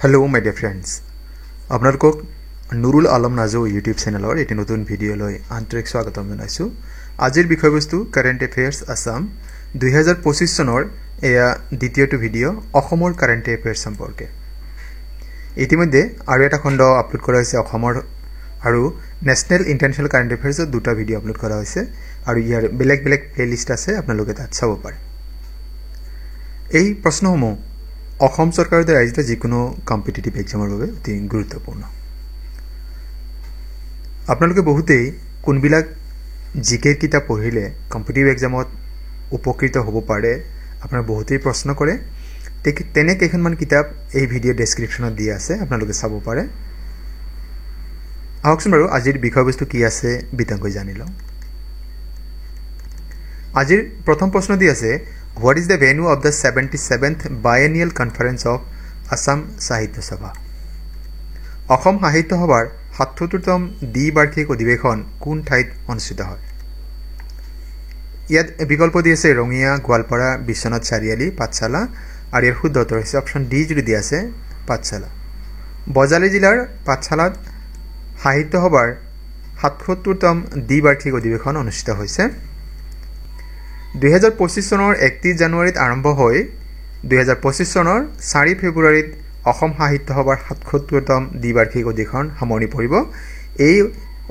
Hello my dear friends আপোনালোকক Nurul Alam Naju YouTube চেনেলৰ এটি নতুন ভিডিঅ'লৈ আন্তৰিক স্বাগতম জনাইছো। আজিৰ বিষয়বস্তু কাৰেণ্ট এফেয়াৰ্স আসাম 2025 চনৰ এয়া দ্বিতীয়টো ভিডিঅ' অসমৰ কাৰেণ্ট এফেয়াৰ্স সম্পৰ্কে। ইতিমধ্যে আৰু এটা খণ্ড আপলোড কৰা হৈছে অসমৰ আৰু নেশনেল ইন্টাৰনেশনাল কাৰেণ্ট এফেয়াৰ্সৰ দুটা ভিডিঅ' আপলোড কৰা হৈছে আৰু ইয়াৰ বেলেগ বেলেগ প্লেলিষ্ট আছে, আপোনালোকে তাত চাব পাৰে। এই প্ৰশ্নসমূহ অসম চৰকাৰৰ দ্বাৰা আয়োজিত যিকোনো কম্পিটিটিভ এক্সামৰ বাবে অতি গুৰুত্বপূৰ্ণ। আপোনালোকে বহুতেই কোনবিলাক জিকেৰ কিতাপ পঢ়িলে কম্পিটিটিভ এক্সামত উপকৃত হ'ব পাৰে আপোনাৰ বহুতেই প্ৰশ্ন কৰে। তেনে কেইখনমান কিতাপ এই ভিডিঅ' ডেছক্ৰিপশ্যনত দিয়া আছে, আপোনালোকে চাব পাৰে। আহকচোন বাৰু আজিৰ বিষয়বস্তু কি আছে বিতংকৈ জানি লওঁ। আজিৰ প্ৰথম প্ৰশ্ন দি আছে, What is the venue of the 77th Biennial Conference of Assam Sahitya Sabha? Assam সাহিত্য সভাৰ ৭৭তম দ্বিবাৰ্ষিক অধিৱেশন কোন ঠাইত অনুষ্ঠিত হয়? ইয়াত বিকল্প দি আছে ৰঙিয়া, গোৱালপাৰা, বিশ্বনাথ চাৰিআলি, পাঠশালা, আৰু ইয়াৰ শুদ্ধ উত্তৰ হৈছে অপশ্যন ডি যদি দিয়া আছে পাঠশালা। বজালী জিলাৰ পাঠশালাত সাহিত্য সভাৰ ৭৭তম দ্বিবাৰ্ষিক অধিৱেশন অনুষ্ঠিত হৈছে। 2025 চনৰ 31 জানুৱাৰীত আৰম্ভ হৈ 2025 চনৰ 4 ফেব্ৰুৱাৰীত অসম সাহিত্য সভাৰ ৭৭তম দ্বিবাৰ্ষিক অধিৱেশন সামৰণি পৰিব। এই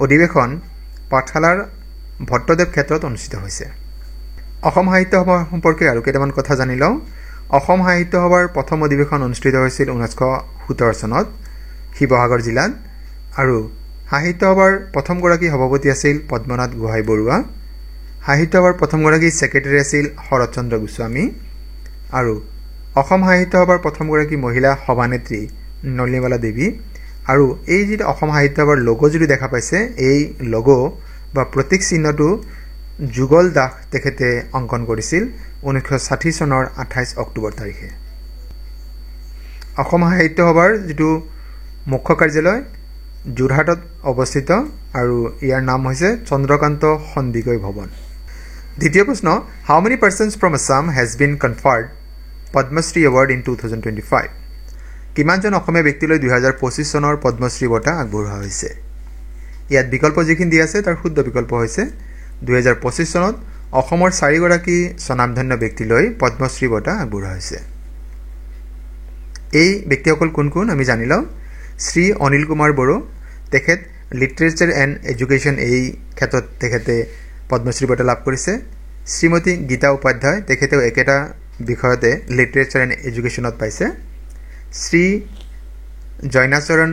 অধিৱেশন পাঠশালাৰ ভট্টদেৱ ক্ষেত্ৰত অনুষ্ঠিত হৈছে। অসম সাহিত্য সভা সম্পৰ্কে আৰু কেইটামান কথা জানি লওঁ। অসম সাহিত্য সভাৰ প্ৰথম অধিৱেশন অনুষ্ঠিত হৈছিল 1917 চনত শিৱসাগৰ জিলাত, আৰু সাহিত্য সভাৰ প্ৰথমগৰাকী সভাপতি আছিল পদ্মনাথ গোহাঁই বৰুৱা। সাহিত্য সভাৰ প্ৰথমগৰাকী ছেক্ৰেটাৰী আছিল শৰৎ চন্দ্ৰ গোস্বামী, আৰু অসম সাহিত্য সভাৰ প্ৰথমগৰাকী মহিলা সভানেত্ৰী নলিনীবালা দেৱী। আৰু এই যিটো অসম সাহিত্য সভাৰ লগো যদি দেখা পাইছে, এই লগো বা প্ৰতীক চিহ্নটো যুগল দাস তেখেতে অংকন কৰিছিল 1960 চনৰ 28 অক্টোবৰ তাৰিখে। অসম সাহিত্য সভাৰ যিটো মুখ্য কাৰ্যালয় যোৰহাটত অৱস্থিত, আৰু ইয়াৰ নাম হৈছে চন্দ্ৰকান্ত সন্দিকৈ ভৱন। দ্বিতীয় প্ৰশ্ন, how many persons from Assam has been conferred Padma Shri award in 2025? কিমানজন অসমীয়া ব্যক্তিলৈ 2025 চনৰ পদ্মশ্ৰী বঁটা আগবঢ়োৱা হৈছে? ইয়াত বিকল্প যিখিনি দিয়া আছে তাৰ শুদ্ধ বিকল্প হৈছে 2025 চনত অসমৰ 4গৰাকী স্বনামধন্য ব্যক্তিলৈ পদ্মশ্ৰী বঁটা আগবঢ়োৱা হৈছে। এই ব্যক্তিসকল কোন কোন আমি জানি লওঁ। শ্ৰী অনিল কুমাৰ বড়ো, তেখেত লিটাৰেচাৰ এণ্ড এডুকেশ্যন এই ক্ষেত্ৰত তেখেতে পদ্মশ্ৰী বঁটা লাভ কৰিছে। শ্ৰীমতী গীতা উপাধ্যায়, তেখেতেও একেটা বিষয়তে লিটাৰেচাৰ এণ্ড এডুকেশ্যনত পাইছে। শ্ৰী জৈনাচৰণ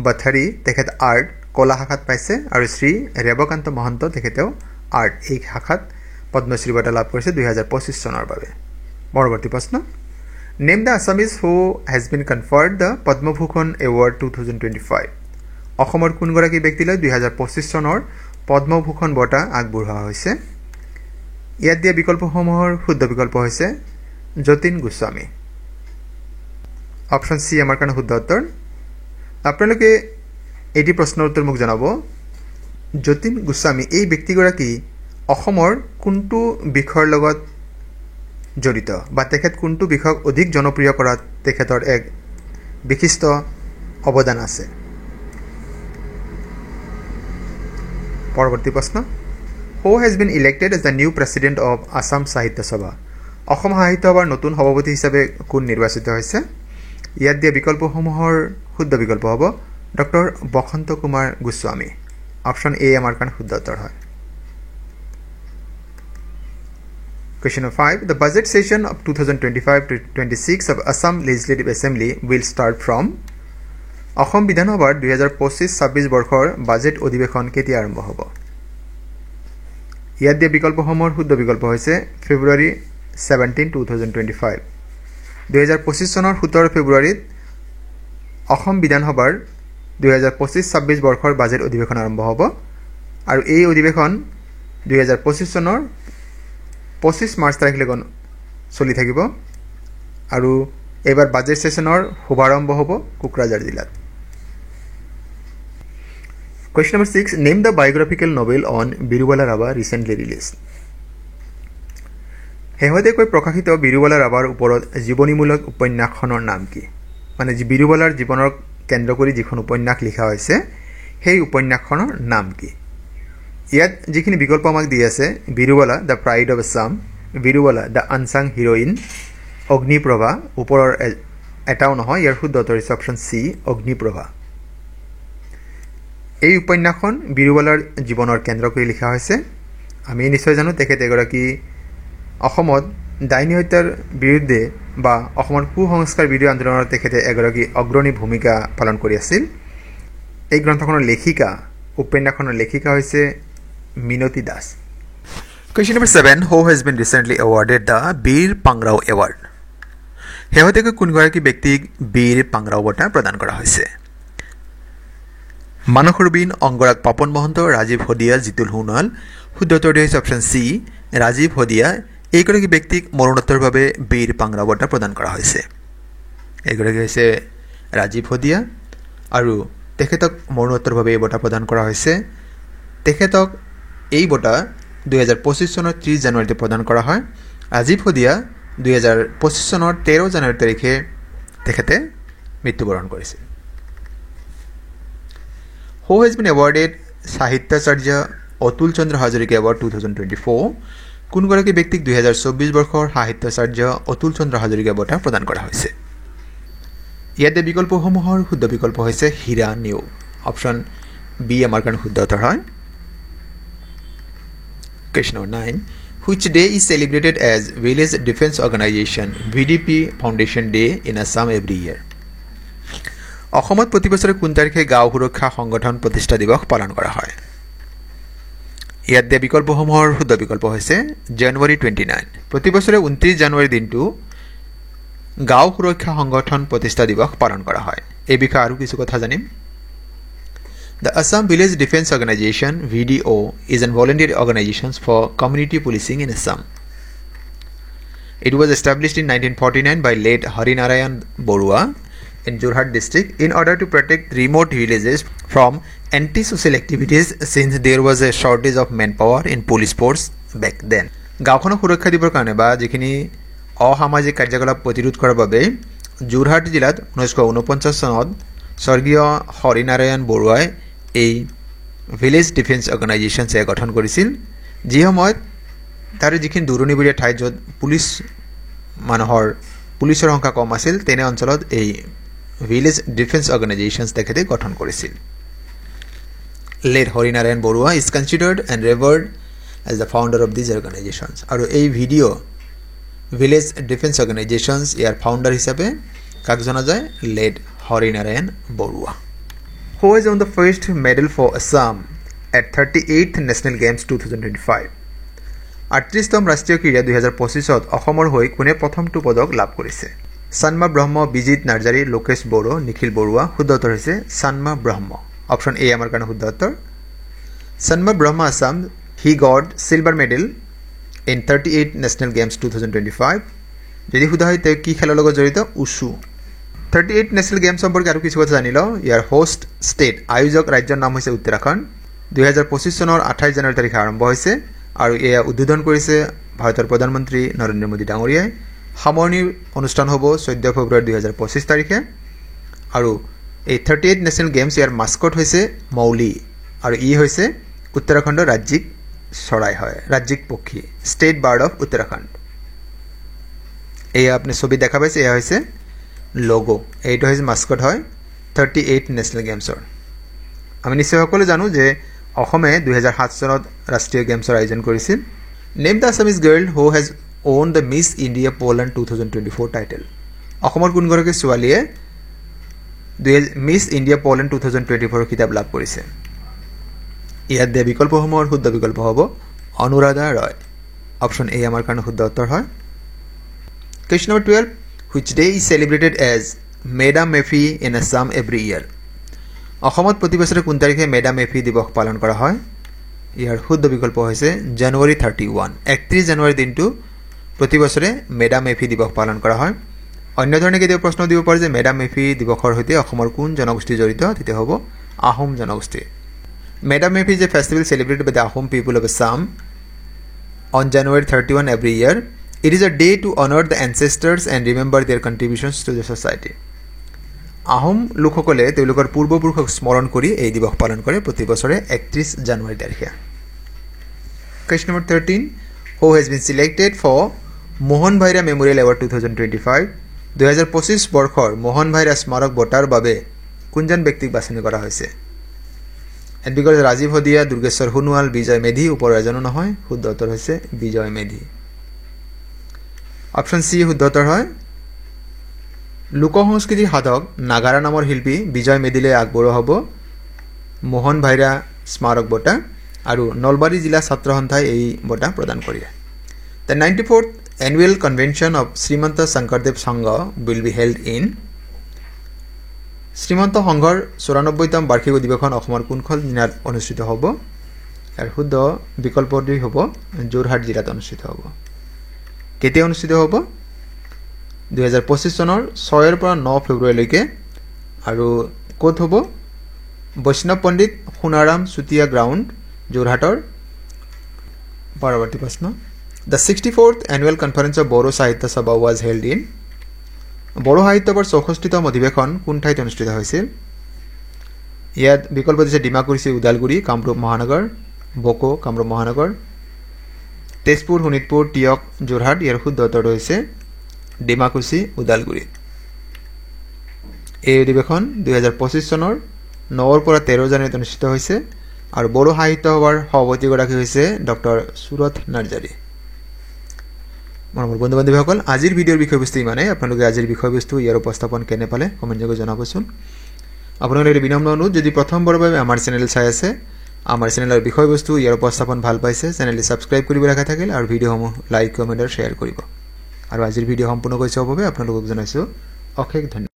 বথাৰী, তেখেত আৰ্ট কলা শাখাত পাইছে, আৰু শ্ৰী ৰেৱকান্ত মহন্ত, তেখেতেও আৰ্ট এই শাখাত পদ্মশ্ৰী বঁটা লাভ কৰিছে 2025 চনৰ বাবে। পৰৱৰ্তী প্ৰশ্ন, name the Assamese who has been conferred the Padma Bhushan award 2025? অসমৰ কোনগৰাকী ব্যক্তিলৈ 2025 চনৰ পদ্মভূষণ বঁটা আগবঢ়োৱা হৈছে? ইয়াত দিয়া বিকল্পসমূহৰ শুদ্ধ বিকল্প হৈছে যতীন গোস্বামী। অপশ্যন চি আমাৰ কাৰণে শুদ্ধ উত্তৰ। আপোনালোকে এটি প্ৰশ্নৰ উত্তৰ মোক জনাব, যতীন গোস্বামী এই ব্যক্তিগৰাকী অসমৰ কোনটো বিষয়ৰ লগত জড়িত, বা তেখেত কোনটো বিষয়ক অধিক জনপ্ৰিয় কৰাত তেখেতৰ এক বিশিষ্ট অৱদান আছে? পৰৱৰ্তী প্ৰশ্ন, who has been elected as the new president of Assam Sahitya Sabha? Assam সাহিত্য সভাৰ নতুন সভাপতি হিচাপে কোন নিৰ্বাচিত হৈছে? ইয়াত দিয়া বিকল্পসমূহৰ শুদ্ধ বিকল্প হ'ব doctor Basanta Kumar Goswami. Option A আমাৰ কাৰণে শুদ্ধ উত্তৰ হয়। Question number 5. The budget session of 2025-26 of Assam Legislative Assembly will start from? Assam বিধানসভাৰ 2025-26 বৰ্ষৰ বাজেট অধিৱেশন কেতিয়া আৰম্ভ হ'ব? ইয়াত দিয়া বিকল্পসমূহৰ শুদ্ধ বিকল্প হৈছে ফেব্ৰুৱাৰী 17, 2025। 2025 চনৰ 17 ফেব্ৰুৱাৰীত অসম বিধানসভাৰ 2025-26 বৰ্ষৰ বাজেট অধিৱেশন আৰম্ভ হ'ব, আৰু এই অধিৱেশন 2025 চনৰ 25 মাৰ্চ তাৰিখলৈকে চলি থাকিব, আৰু এইবাৰ বাজেট ছেশ্যনৰ শুভাৰম্ভ হ'ব কোকৰাঝাৰ জিলাত। Question number 6. Name the biographical novel on Birubala Rava recently released. শেহতীয়াকৈ প্ৰকাশিত বিৰুবালা ৰাভাৰ ওপৰত জীৱনীমূলক উপন্যাসখনৰ নাম কি? মানে বিৰুবালাৰ জীৱনৰ কেন্দ্ৰ কৰি যিখন উপন্যাস লিখা হৈছে সেই উপন্যাসখনৰ নাম কি ইয়াত যিখিনি বিকল্প আমাক দি আছে Birubala the pride of Assam Birubala the unsung heroine Agniprabha ওপৰৰ এটাও নহয় ইয়াৰ শুদ্ধ উত্তৰ হৈছে অপশ্যন চি অগ্নিপ্ৰভা এই উপন্যাসখন বিৰুবালাৰ জীৱনৰ কেন্দ্ৰ কৰি লিখা হৈছে আমি নিশ্চয় জানো তেখেত এগৰাকী অসমত ডাইনী হত্যাৰ বিৰুদ্ধে বা অসমৰ কুসংস্কাৰ বিৰোধী আন্দোলনত তেখেতে এগৰাকী অগ্ৰণী ভূমিকা পালন কৰি আছিল এই গ্ৰন্থখনৰ লেখিকা উপন্যাসখনৰ লেখিকা হৈছে Minati Das Question number 7 Who has been recently awarded the Veer Pangrao Award শেহতীয়াকৈ কোনগৰাকী ব্যক্তিক বীৰ পাংৰাও বঁটা প্ৰদান কৰা হৈছে মানস ৰবিন অংগৰাগ পাপন মহন্ত ৰাজীৱ হদিয়া জিতুল সোণোৱাল শুদ্ধ উত্তৰটো হৈছে অপশ্যন চি ৰাজীৱ হদিয়া এইগৰাকী ব্যক্তিক মৰণোত্তৰভাৱে বীৰ পাংৰাও বঁটা প্ৰদান কৰা হৈছে এইগৰাকী হৈছে ৰাজীৱ হদিয়া আৰু তেখেতক মৰণোত্তৰভাৱে এই বঁটা প্ৰদান কৰা হৈছে তেখেতক এই বঁটা 2025 চনৰ 30 জানুৱাৰীতে প্ৰদান কৰা হয় ৰাজীৱ হদিয়া 2025 চনৰ 13 জানুৱাৰী তাৰিখে তেখেতে মৃত্যুবৰণ কৰিছিল Who has been awarded Sahityacharya Atul Chandra Hazarika award 2024 কোনগৰাকী ব্যক্তিক 2024 বৰ্ষৰ সাহিত্যাচাৰ্য অতুল চন্দ্ৰ হাজৰিকা বঁটা প্ৰদান কৰা হৈছে ইয়াতে বিকল্পসমূহৰ শুদ্ধ বিকল্প হৈছে হীৰা নিউ অপশ্যন বি আমাৰ কাৰণে শুদ্ধ উত্তৰ হয় Question number 9 Which day is celebrated as Village Defense Organization VDP Foundation Day in Assam every year অসমত প্ৰতি বছৰে কোন তাৰিখে গাঁও সুৰক্ষা সংগঠন প্ৰতিষ্ঠা দিৱস পালন কৰা হয় ইয়াত দিয়া বিকল্পসমূহৰ শুদ্ধ বিকল্প হৈছে জানুৱাৰী 29 প্ৰতি বছৰে 29 জানুৱাৰী দিনটো গাঁও সুৰক্ষা সংগঠন প্ৰতিষ্ঠা দিৱস পালন কৰা হয় এই বিষয়ে আৰু কিছু কথা জানিম The Assam Village Defense Organization VDO is a voluntary organization for community policing in Assam. It was established in 1949 by late Harinarayan Borua in Jorhat district in order to protect remote villages from anti-social activities since there was a shortage of manpower in police force back then. গাঁওখনক সুৰক্ষা দিবৰ কাৰণে বা যিখিনি অসামাজিক কাৰ্যকলাপ প্ৰতিৰোধ কৰাৰ বাবে যোৰহাট জিলাত 1949 চনত স্বৰ্গীয় হৰিনাৰায়ণ বৰুৱাই এই ভিলেজ ডিফেন্স অৰ্গেনাইজেশ্যন গঠন কৰিছিল যি সময়ত তাৰ যিখিনি দূৰণিবৰীয়া ঠাই য'ত পুলিচৰ সংখ্যা কম আছিল তেনে অঞ্চলত এই ভিলেজ ডিফেন্স অৰ্গেনাইজেশ্যন তেখেতে গঠন কৰিছিল late Harinarayan Baruah is considered and revered as the founder of these organisations আৰু এই ভিডিঅ' ভিলেজ ডিফেন্স অৰ্গেনাইজেশ্যনছ ইয়াৰ ফাউণ্ডাৰ হিচাপে কাক জনা যায় late Harinarayan Baruah Who has won the first medal for Assam at 38th National Games 2025 38তম ৰাষ্ট্ৰীয় ক্ৰীড়া 2025ত অসমৰ হৈ কোনে প্ৰথমটো পদক লাভ কৰিছে সানমা ব্ৰহ্ম বিজিত নাৰ্জাৰী লোকেশ বড়ো নিখিল বৰুৱা শুদ্ধ উত্তৰ হৈছে সানমা ব্ৰহ্ম অপশ্যন এ আমাৰ কাৰণে শুদ্ধ উত্তৰ Sanma Brahma Assam he got silver medal in 38 national games 2025 যদি সোধা হয় তেওঁ কি খেলৰ লগত জড়িত উষু 38 নেশ্যনেল গেমছ সম্পৰ্কে আৰু কিছু কথা জানি লওঁ ইয়াৰ হোষ্ট ষ্টেট আয়োজক ৰাজ্যৰ নাম হৈছে উত্তৰাখণ্ড 2025 চনৰ 28 জানুৱাৰী তাৰিখে আৰম্ভ হৈছে আৰু এয়া উদ্বোধন কৰিছে ভাৰতৰ প্ৰধানমন্ত্ৰী নৰেন্দ্ৰ মোদী ডাঙৰীয়াই সামৰণি অনুষ্ঠান হ'ব 14 ফেব্ৰুৱাৰী 2025 তাৰিখে আৰু এই 38 নেশ্যনেল গেমছ ইয়াৰ মাস্কট হৈছে মৌলি আৰু ই হৈছে উত্তৰাখণ্ডৰ ৰাজ্যিক চৰাই হয় ৰাজ্যিক পক্ষী ষ্টেট বাৰ্ড অফ উত্তৰাখণ্ড এয়া আপুনি ছবি দেখা পাইছে এয়া হৈছে লোগো এইটো হৈছে মাস্কট হয় 38 নেশ্যনেল গেমছৰ আমি নিশ্চয় সকলো জানো যে অসমে 2007 চনত ৰাষ্ট্ৰীয় গেমছৰ আয়োজন কৰিছিল name the Assamese girl who has won the Miss India Poland 2024 title অসমৰ কোনগৰাকী ছোৱালীয়ে মিছ ইণ্ডিয়া পোলেণ্ড 2024 খিতাপ লাভ কৰিছে ইয়াত দিয়া বিকল্পসমূহৰ শুদ্ধ বিকল্প হ'ব অনুৰাধা ৰয় অপশ্যন এ আমাৰ কাৰণে শুদ্ধ উত্তৰ হয় Question number 12 Which day is celebrated as Madam Mefi in Assam every year? অসমত প্ৰতি বছৰে কোন তাৰিখে মেডাম মেফি দিৱস পালন কৰা হয় ইয়াৰ শুদ্ধ বিকল্প হৈছে জানুৱাৰী 31 31 জানুৱাৰী দিনটো প্ৰতি বছৰে মেডাম মেফি দিৱস পালন কৰা হয় অন্য ধৰণে কেতিয়াবা প্ৰশ্ন দিব পাৰে যে মেডাম মেফি দিৱসৰ সৈতে অসমৰ কোন জনগোষ্ঠী জড়িত তেতিয়া হ'ব আহোম জনগোষ্ঠী madam Mephi is a festival celebrated by the Ahom people of Assam on January 31 every year It is a day to honor the ancestors and remember their contributions to the society. Ahom লোকসকলে তেওঁলোকৰ পূৰ্বপুৰুষক স্মৰণ কৰি এই দিৱস পালন কৰে প্ৰতি বছৰে 31 জানুৱাৰী তাৰিখে Question number 13 Who has been selected for Mohan Bhaira Memorial Award 2025 2025 বৰ্ষৰ মোহন ভাইৰা স্মাৰক বঁটাৰ বাবে কোনজন ব্যক্তিক বাছনি কৰা হৈছে এণ্ড বিকজ ৰাজীৱ হদিয়া দুৰ্গেশ্বৰ সোণোৱাল বিজয় মেধি ওপৰৰ এজনো নহয় শুদ্ধ উত্তৰ হৈছে বিজয় মেধি অপশ্যন সি শুদ্ধ উত্তৰ হয় লোক সংস্কৃতিৰ সাধক নাগাৰা নামৰ শিল্পী বিজয় মেধিলৈ আগবঢ়োৱা হ'ব মোহন ভাইৰা স্মাৰক বঁটা আৰু নলবাৰী জিলা ছাত্ৰ সন্থাই এই বঁটা প্ৰদান কৰে The 94th annual convention of Srimanta Sankardev Sangha will be held in Srimanta Sanghar 94তম বাৰ্ষিক অধিৱেশন অসমৰ কোনখন জিলাত অনুষ্ঠিত হ'ব আৰু শুদ্ধ বিকল্পটি হ'ব যোৰহাট জিলাত অনুষ্ঠিত হ'ব কেতিয়া অনুষ্ঠিত হ'ব 2025 চনৰ 6 ৰ পৰা 9 ফেব্ৰুৱাৰীলৈকে আৰু ক'ত হ'ব বৈষ্ণৱ পণ্ডিত সোণাৰাম চুতীয়া গ্ৰাউণ্ড যোৰহাটৰ পৰৱৰ্তী প্ৰশ্ন The 64th annual conference of Bodo Sahitya Sabha was held in Bodo Sahityabar 64তম অধিৱেশন কোন ঠাইত অনুষ্ঠিত হৈছিল ইয়াত বিকল্প দিছে ডিমাকুছি উদালগুৰি কামৰূপ মহানগৰ বকো কামৰূপ মহানগৰ তেজপুৰ শোণিতপুৰ টিয়ক যোৰহাট ইয়াৰ শুদ্ধ উত্তৰ হৈছে ডিমাকুছি উদালগুৰি এই অধিৱেশন 2025 চনৰ 9 পৰা 13 জানুৱাৰীত অনুষ্ঠিত হৈছে আৰু বড়ো সাহিত্য সভাৰ সভাপতিগৰাকী হৈছে ডক্টৰ সুৰথ নাৰ্জাৰী মৰমৰ বন্ধু-বান্ধৱীসকল আজিৰ ভিডিঅ'ৰ বিষয়বস্তু ইমানে আপোনালোকে আজিৰ বিষয়বস্তু ইয়াৰ উপস্থাপন কেনে পালে কমেন্ট যোগে জনাবচোন আপোনালোকে বিনম্ৰ অনুৰোধ যদি প্ৰথমবাৰৰ বাবে আমাৰ চেনেল চাই আছে আমাৰ চেনেলৰ বিষয়বস্তু ইয়াৰ উপস্থাপন ভাল পাইছে চেনেলটি সাবস্ক্ৰাইব কৰিব ৰাখা থাকিল আৰু ভিডিঅ'সমূহ লাইক কমেন্ট আৰু শ্বেয়াৰ কৰিব আৰু আজিৰ ভিডিঅ' সম্পূৰ্ণ কৰি চাবৰ বাবে আপোনালোকক জনাইছো অশেষ ধন্যবাদ